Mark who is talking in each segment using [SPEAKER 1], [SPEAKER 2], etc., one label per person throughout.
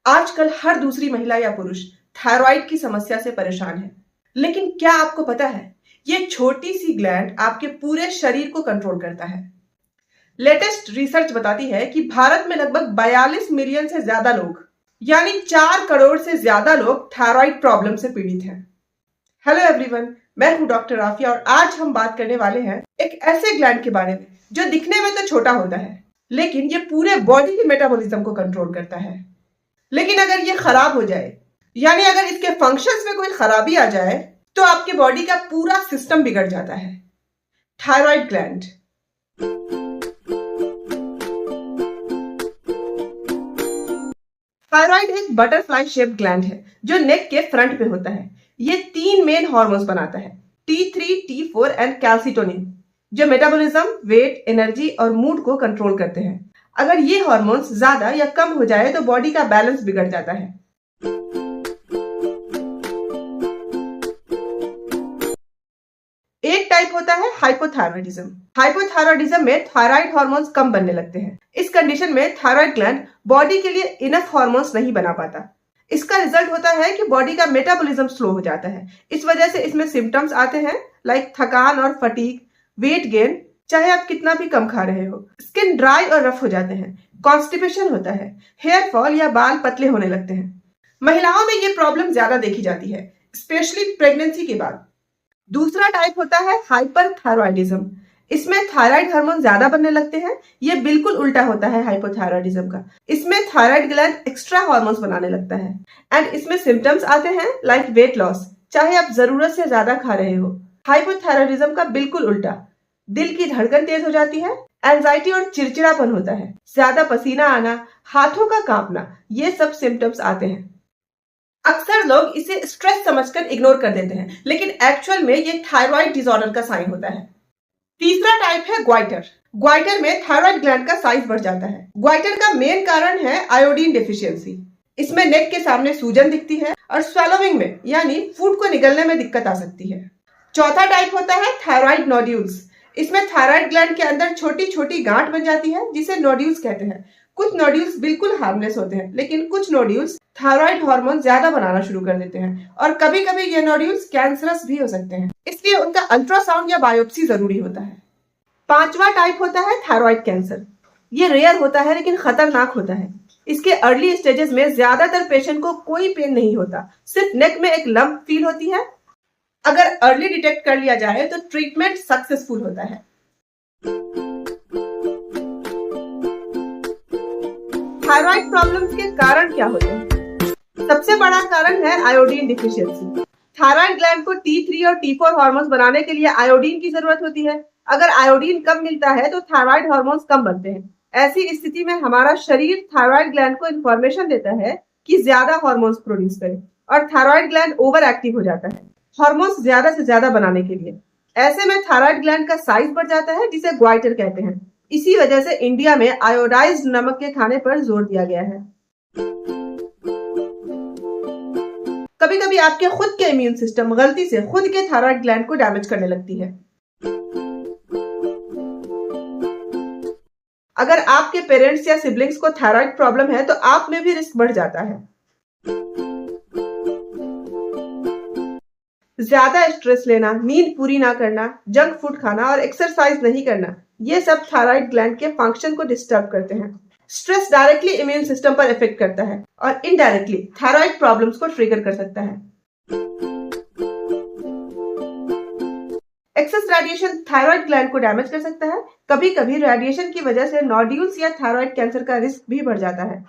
[SPEAKER 1] आजकल हर दूसरी महिला या पुरुष थायराइड की समस्या से परेशान है। लेकिन क्या आपको पता है, ये छोटी सी ग्लैंड आपके पूरे शरीर को कंट्रोल करता है। लेटेस्ट रिसर्च बताती है कि भारत में लगभग 42 मिलियन से ज्यादा लोग, यानी 4 करोड़ से ज्यादा लोग थायराइड प्रॉब्लम से पीड़ित हैं। हेलो एवरीवन, मैं हूं डॉक्टर आफिया और आज हम बात करने वाले हैं एक ऐसे ग्लैंड के बारे में जो दिखने में तो छोटा होता है, लेकिन ये पूरे बॉडी के मेटाबॉलिज्म को कंट्रोल करता है। लेकिन अगर ये खराब हो जाए, यानी अगर इसके फंक्शंस में कोई खराबी आ जाए, तो आपके बॉडी का पूरा सिस्टम बिगड़ जाता है। Thyroid gland. थायराइड एक बटरफ्लाई शेप ग्लैंड है जो नेक के फ्रंट पे होता है। ये 3 मेन हार्मोन्स बनाता है, T3, T4 एंड कैल्सिटोनिन, जो मेटाबॉलिज्म, वेट, एनर्जी और मूड को कंट्रोल करते हैं। अगर ये हार्मोन्स ज्यादा या कम हो जाए तो बॉडी का बैलेंस बिगड़ जाता है। एक टाइप होता है हाइपोथायरॉयडिज्म। हाइपोथायरॉयडिज्म में थायराइड हार्मोन्स कम बनने लगते हैं। इस कंडीशन में थायराइड ग्लैंड बॉडी के लिए इनफ हार्मोन्स नहीं बना पाता। इसका रिजल्ट होता है कि बॉडी का मेटाबॉलिज्म स्लो हो जाता है। इस वजह से इसमें सिम्टम्स आते हैं लाइक थकान और फटीग, वेट गेन, चाहे आप कितना भी कम खा रहे हो। स्किन ड्राई और रफ हो जाते हैं, कॉन्स्टिपेशन होता है, हेयर फॉल या बाल पतले होने लगते हैं। महिलाओं में ये प्रॉब्लम ज्यादा देखी जाती है, स्पेशली प्रेगनेंसी के बाद। दूसरा टाइप होता है हाइपरथायरॉयडिज्म। इसमें थायराइड हार्मोन ज्यादा बनने लगते हैं। ये बिल्कुल उल्टा होता है हाइपोथायरॉयडिज्म का। इसमें थायराइड ग्लैंड एक्स्ट्रा हार्मोन्स बनाने लगता है एंड इसमें सिम्टम्स आते हैं लाइक वेट लॉस, चाहे आप जरूरत से ज्यादा खा रहे हो। हाइपोथायरॉयडिज्म का बिल्कुल उल्टा, दिल की धड़कन तेज हो जाती है, एंजाइटी और चिड़चिड़ापन होता है, ज्यादा पसीना आना, हाथों का कांपना, ये सब सिम्टम्स आते हैं। अक्सर लोग इसे स्ट्रेस समझकर इग्नोर कर देते हैं, लेकिन एक्चुअल में ये थायराइड डिसऑर्डर का साइन होता है। तीसरा टाइप है ग्वाइटर। ग्वाइटर में थायराइड ग्लैंड का साइज बढ़ जाता है। ग्वाइटर का मेन कारण है आयोडीन डेफिशिएंसी। इसमें नेक के सामने सूजन दिखती है और स्वेलोइंग में, यानी फूड को निगलने में दिक्कत आ सकती है। चौथा टाइप होता है थायराइड नोड्यूल्स। इसमें थायराइड ग्लैंड के अंदर छोटी छोटी गांठ बन जाती है जिसे नोड्यूल्स कहते हैं। कुछ नोड्यूल्स बिल्कुल हार्मलेस होते हैं, लेकिन कुछ नोड्यूल्स थायराइड हार्मोन ज्यादा बनाना शुरू कर देते हैं और कभी कभी ये नोड्यूल्स कैंसरस भी हो सकते हैं, इसलिए उनका अल्ट्रासाउंड या बायोप्सी जरूरी होता है। पांचवा टाइप होता है थायराइड कैंसर। ये रेयर होता है लेकिन खतरनाक होता है। इसके अर्ली स्टेजेस में ज्यादातर पेशेंट को कोई पेन नहीं होता, सिर्फ नेक में एक लंप फील होती है। अगर अर्ली डिटेक्ट कर लिया जाए तो ट्रीटमेंट सक्सेसफुल होता है। थायराइड प्रॉब्लम्स के कारण क्या होते हैं? सबसे बड़ा कारण है आयोडीन डिफिशियंसी। थायराइड ग्लैंड को T3 और T4 हार्मोन्स बनाने के लिए आयोडीन की जरूरत होती है। अगर आयोडीन कम मिलता है तो थायराइड हार्मोन्स कम बनते हैं। ऐसी स्थिति में हमारा शरीर थायराइड ग्लैंड को इंफॉर्मेशन देता है कि ज्यादा हार्मोन्स प्रोड्यूस करे और थायराइड ग्लैंड ओवर एक्टिव हो जाता है हार्मोन्स ज्यादा से ज्यादा बनाने के लिए। ऐसे में थायराइड ग्लैंड का साइज बढ़ जाता है, जिसे ग्वाइटर कहते हैं। इसी वजह से इंडिया में आयोडाइज्ड नमक के खाने पर जोर दिया गया है। कभी कभी आपके खुद के इम्यून सिस्टम गलती से खुद के थायराइड ग्लैंड को डैमेज करने लगती है। अगर आपके पेरेंट्स या सिबलिंग्स को थायराइड प्रॉब्लम है तो आप में भी रिस्क बढ़ जाता है। ज्यादा स्ट्रेस लेना, नींद पूरी ना करना, जंक फूड खाना और एक्सरसाइज नहीं करना, ये सब थायराइड ग्लैंड के फंक्शन को डिस्टर्ब करते हैं। स्ट्रेस डायरेक्टली इम्यून सिस्टम पर इफेक्ट करता है और इनडायरेक्टली थायराइड प्रॉब्लम्स को ट्रिगर कर सकता है। एक्सेस रेडिएशन थायराइड ग्लैंड को डैमेज कर सकता है। कभी कभी रेडिएशन की वजह से नोड्यूल्स या थायराइड कैंसर का रिस्क भी बढ़ जाता है।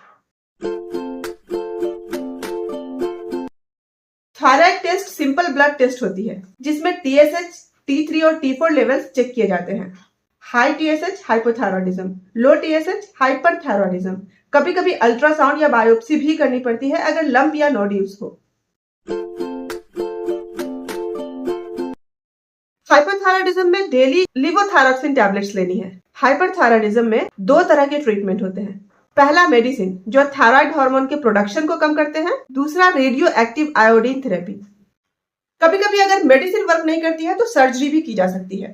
[SPEAKER 1] Thyroid test simple blood test होती है जिसमें TSH, T3 और T4 लेवल्स चेक किए जाते हैं। हाई TSH हाइपोथायरॉयडिज्म, लो TSH हाइपरथायरॉयडिज्म। कभी कभी अल्ट्रासाउंड या बायोप्सी भी करनी पड़ती है अगर लंप या नोड्यूल्स हो। हाइपोथायरॉयडिज्म में डेली लिवोथायरॉक्सिन टैबलेट्स लेनी है। हाइपरथायरॉयडिज्म में 2 तरह के ट्रीटमेंट होते हैं। पहला मेडिसिन जो थायराइड हार्मोन के प्रोडक्शन को कम करते हैं, दूसरा रेडियो एक्टिव आयोडीन थेरेपी। कभी कभी अगर मेडिसिन वर्क नहीं करती है तो सर्जरी भी की जा सकती है।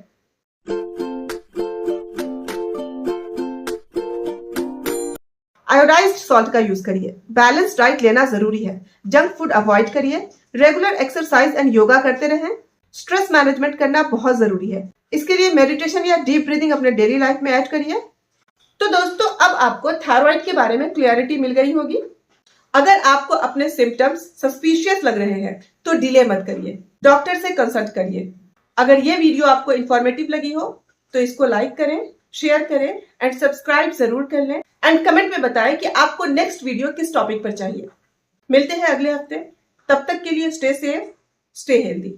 [SPEAKER 1] आयोडाइज्ड सॉल्ट का यूज करिए। बैलेंस डाइट लेना जरूरी है। जंक फूड अवॉइड करिए। रेगुलर एक्सरसाइज एंड योगा करते रहें। स्ट्रेस मैनेजमेंट करना बहुत जरूरी है। इसके लिए मेडिटेशन या डीप ब्रीदिंग अपने डेली लाइफ में ऐड करिए। तो दोस्तों, अब आपको थायराइड के बारे में क्लियरिटी मिल गई होगी। अगर आपको अपने सिम्टम्स सस्पिशियस लग रहे हैं तो डिले मत करिए, डॉक्टर से कंसल्ट करिए। अगर ये वीडियो आपको इंफॉर्मेटिव लगी हो तो इसको लाइक करें, शेयर करें एंड सब्सक्राइब जरूर कर लें एंड कमेंट में बताएं कि आपको नेक्स्ट वीडियो किस टॉपिक पर चाहिए। मिलते हैं अगले हफ्ते। तब तक के लिए स्टे सेफ, स्टे हेल्दी।